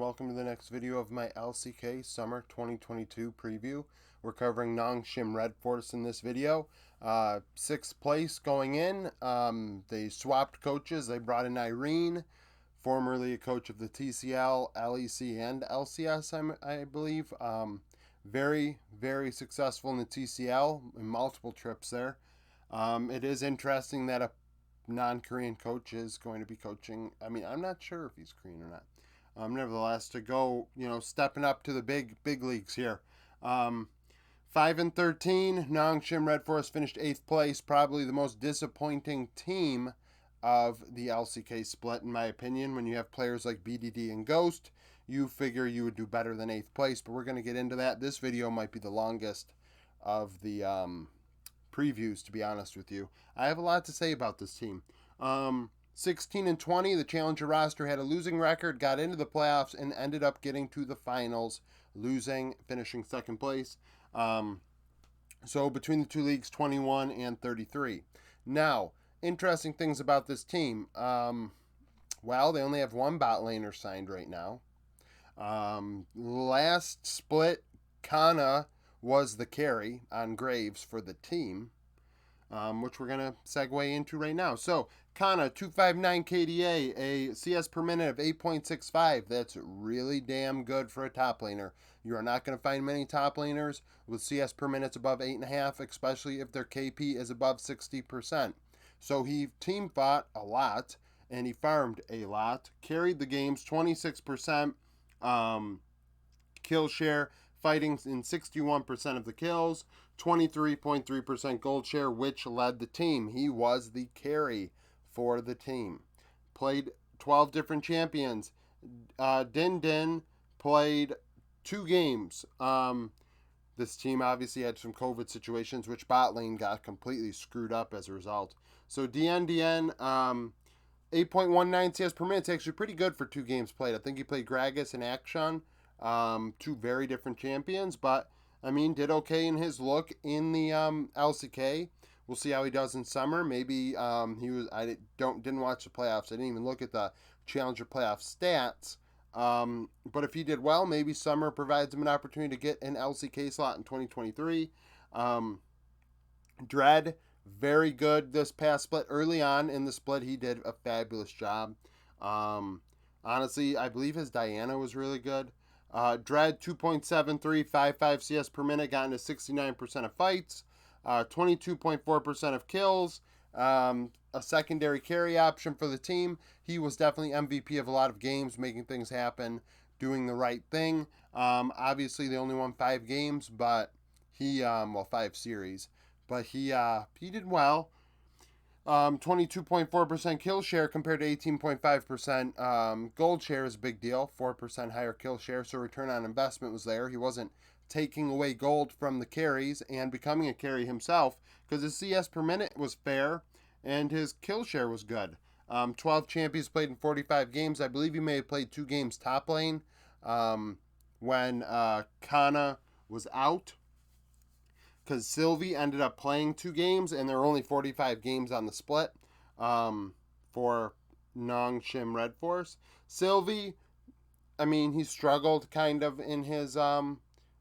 welcome to the next video of my LCK Summer 2022 preview. We're covering Nongshim RedForce in this video. Sixth place going in. They swapped coaches. They brought in Irene, formerly a coach of the TCL, LEC, and LCS, I believe. Very, very successful in the TCL, in multiple trips there. It is interesting that a non-Korean coach is going to be coaching. I mean, I'm not sure if he's Korean or not. Nevertheless, to go, stepping up to the big leagues here. 5-13, Nongshim RedForce finished 8th place. Probably the most disappointing team of the LCK split, in my opinion. When you have players like BDD and Ghost, you figure you would do better than 8th place, but we're going to get into that. This video might be the longest of the previews, to be honest with you. I have a lot to say about this team. 16-20, the Challenger roster had a losing record, got into the playoffs, and ended up getting to the finals, finishing second place. So between the two leagues, 21 and 33. Now, interesting things about this team. Well, they only have one bot laner signed right now. Last split, Kana was the carry on Graves for the team, which we're going to segue into right now. So, Kana, 259 KDA, a CS per minute of 8.65. That's really damn good for a top laner. You are not going to find many top laners with CS per minutes above 8.5, especially if their KP is above 60%. So he team fought a lot, and he farmed a lot. Carried the games, 26% kill share, fighting in 61% of the kills, 23.3% gold share, which led the team. He was the carry for the team. Played 12 different champions. Din Din played 2 games. This team obviously had some COVID situations, which bot lane got completely screwed up as a result. So DN, 8.19 CS per minute. It's actually pretty good for 2 games played. I think he played Gragas and Akshan, 2 very different champions, but I mean, did okay in his look in the LCK. We'll see how he does in summer. Maybe didn't watch the playoffs. I didn't even look at the Challenger playoff stats. But if he did well, maybe summer provides him an opportunity to get an LCK slot in 2023. Dread, very good this past split. Early on in the split, he did a fabulous job. Honestly, I believe his Diana was really good. Dread, 2.7355 CS per minute, got into 69% of fights, 22.4% of kills, a secondary carry option for the team. He was definitely MVP of a lot of games, making things happen, doing the right thing. Obviously, they only won 5 games, but he, 5 series, but he did well. 22.4% kill share compared to 18.5%. Gold share is a big deal, 4% higher kill share, so return on investment was there. He wasn't taking away gold from the carries and becoming a carry himself, because his CS per minute was fair and his kill share was good. 12 champions played in 45 games. I believe he may have played 2 games top lane when Kana was out, because Sylvie ended up playing 2 games, and there were only 45 games on the split for Nongshim RedForce. Sylvie, I mean, he struggled kind of in his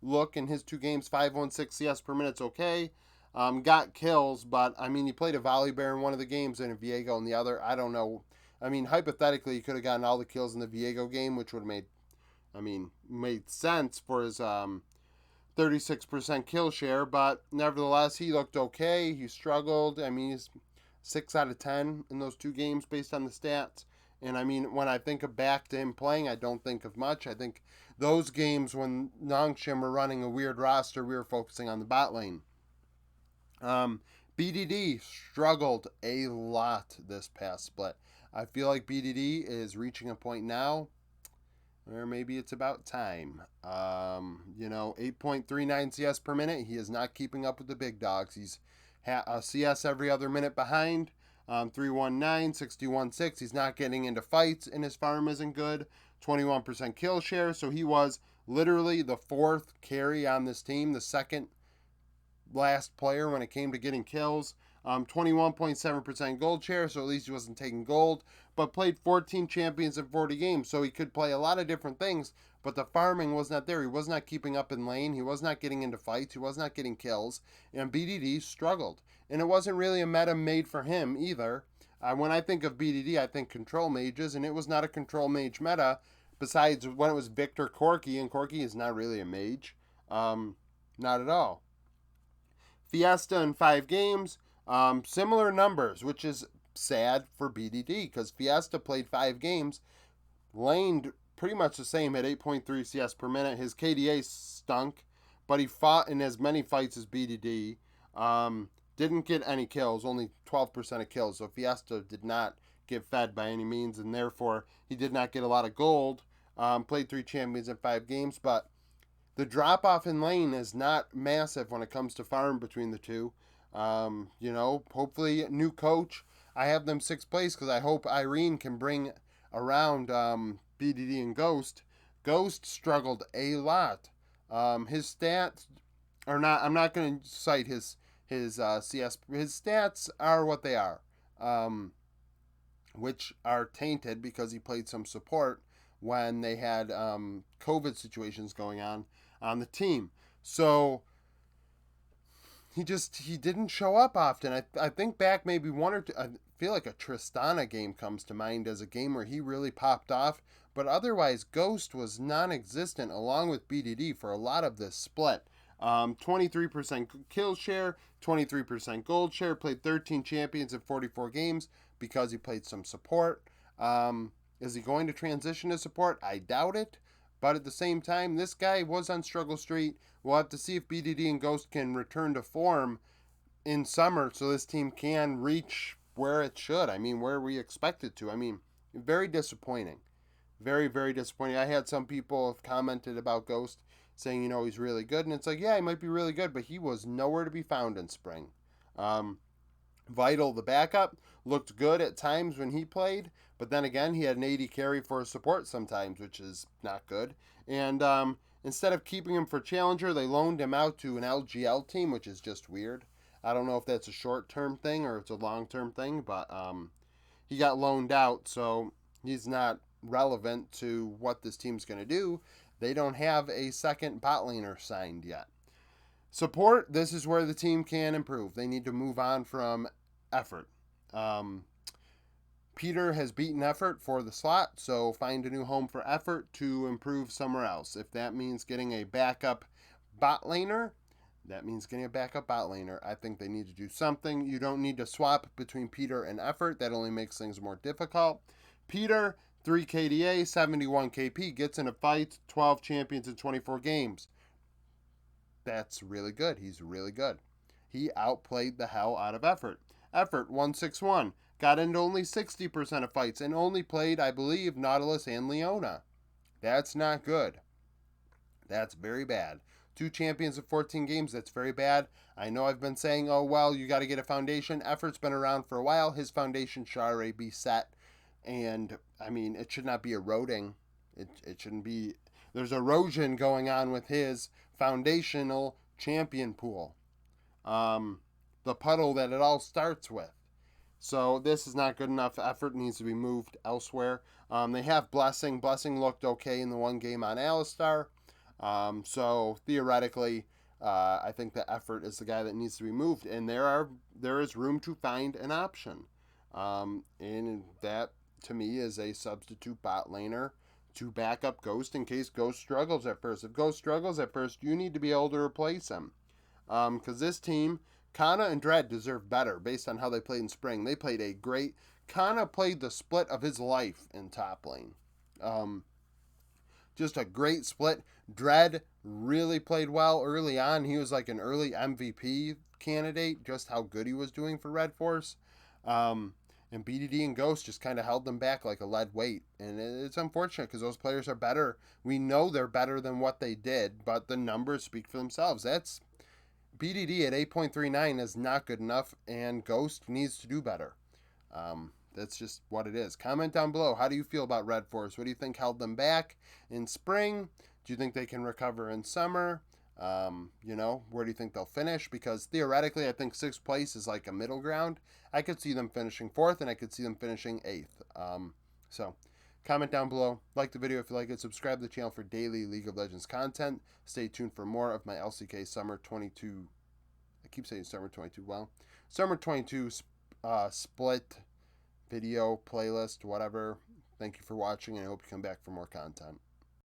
look in his 2 games. 5.16 CS per minute's okay. Got kills, but, I mean, he played a Volley Bear in one of the games and a Viego in the other. I don't know. I mean, hypothetically, he could have gotten all the kills in the Viego game, which would have made sense for his 36% kill share, but nevertheless, he looked okay. He struggled. I mean, he's 6 out of 10 in those 2 games based on the stats. And I mean, when I think of back to him playing, I don't think of much. I think those games when Nongshim were running a weird roster, we were focusing on the bot lane. BDD struggled a lot this past split. I feel like BDD is reaching a point now or maybe it's about time. 8.39 CS per minute. He is not keeping up with the big dogs. He's a CS every other minute behind. 319, 61.6. He's not getting into fights, and his farm isn't good. 21% kill share. So he was literally the 4th carry on this team, the 2nd last player when it came to getting kills. 21.7% gold share, so at least he wasn't taking gold. but played 14 champions in 40 games, so he could play a lot of different things, but the farming was not there. He was not keeping up in lane. He was not getting into fights. He was not getting kills, and BDD struggled. And it wasn't really a meta made for him either. When I think of BDD, I think control mages, and it was not a control mage meta, besides when it was Victor Corki, and Corki is not really a mage. Not at all. Fiesta in 5 games, similar numbers, which is sad for BDD because Fiesta played 5 games, laned pretty much the same at 8.3 CS per minute. His KDA stunk, but he fought in as many fights as BDD. Didn't get any kills, only 12% of kills, so Fiesta did not get fed by any means, and therefore he did not get a lot of gold. Played 3 champions in 5 games, but the drop-off in lane is not massive when it comes to farm between the two. Hopefully new coach. I have them 6th place because I hope Irene can bring around BDD and Ghost. Ghost struggled a lot. His stats are not. I'm not going to cite his CS. His stats are what they are, which are tainted because he played some support when they had COVID situations going on the team. So he didn't show up often. I think back maybe one or two. I feel like a Tristana game comes to mind as a game where he really popped off. But otherwise, Ghost was non-existent along with BDD for a lot of this split. 23% kill share, 23% gold share, played 13 champions in 44 games because he played some support. Is he going to transition to support? I doubt it. But at the same time, this guy was on Struggle Street. We'll have to see if BDD and Ghost can return to form in summer so this team can reach where it should. I mean, where we expect it to. I mean, very disappointing. Very, very disappointing. I had some people have commented about Ghost saying, he's really good. And it's like, yeah, he might be really good, but he was nowhere to be found in spring. Vital, the backup, looked good at times when he played. But then again, he had an 80 carry for support sometimes, which is not good. And instead of keeping him for Challenger, they loaned him out to an LGL team, which is just weird. I don't know if that's a short-term thing or it's a long-term thing, but he got loaned out, so he's not relevant to what this team's going to do. They don't have a second bot laner signed yet. Support, this is where the team can improve. They need to move on from effort. Peter has beaten effort for the slot, so find a new home for effort to improve somewhere else. If that means getting a backup bot laner, that means getting a backup bot laner. I think they need to do something. You don't need to swap between Peter and effort. That only makes things more difficult. Peter, 3 KDA, 71 KP, gets in a fight, 12 champions in 24 games. That's really good. He's really good. He outplayed the hell out of effort. Effort, 161. Got into only 60% of fights and only played, I believe, Nautilus and Leona. That's not good. That's very bad. 2 champions in 14 games, that's very bad. I know I've been saying, oh, well, you got to get a foundation. Effort's been around for a while. His foundation should already be set. And, I mean, it should not be eroding. It shouldn't be. There's erosion going on with his foundational champion pool. The puddle that it all starts with. So this is not good enough. Effort needs to be moved elsewhere. They have Blessing. Blessing looked okay in the one game on Alistar. So theoretically, I think the effort is the guy that needs to be moved. And there is room to find an option. And that, to me, is a substitute bot laner to back up Ghost in case Ghost struggles at first. If Ghost struggles at first, you need to be able to replace him. Because this team, Kana and Dread deserve better based on how they played in spring. They played a great... Kana played the split of his life in top lane. Just a great split. Dread really played well early on. He was like an early MVP candidate, just how good he was doing for RedForce. And BDD and Ghost just kind of held them back like a lead weight. And it's unfortunate because those players are better. We know they're better than what they did, but the numbers speak for themselves. That's BDD at 8.39 is not good enough, and Ghost needs to do better. That's just what it is. Comment down below. How do you feel about RedForce? What do you think held them back in spring? Do you think they can recover in summer? You know, where do you think they'll finish? Because theoretically, I think sixth place is like a middle ground. I could see them finishing fourth, and I could see them finishing eighth. So, comment down below, like the video if you like it, subscribe to the channel for daily League of Legends content. Stay tuned for more of my LCK Summer 22. I keep saying Summer 22. Well, Summer 22 split video playlist, whatever. Thank you for watching, and I hope you come back for more content.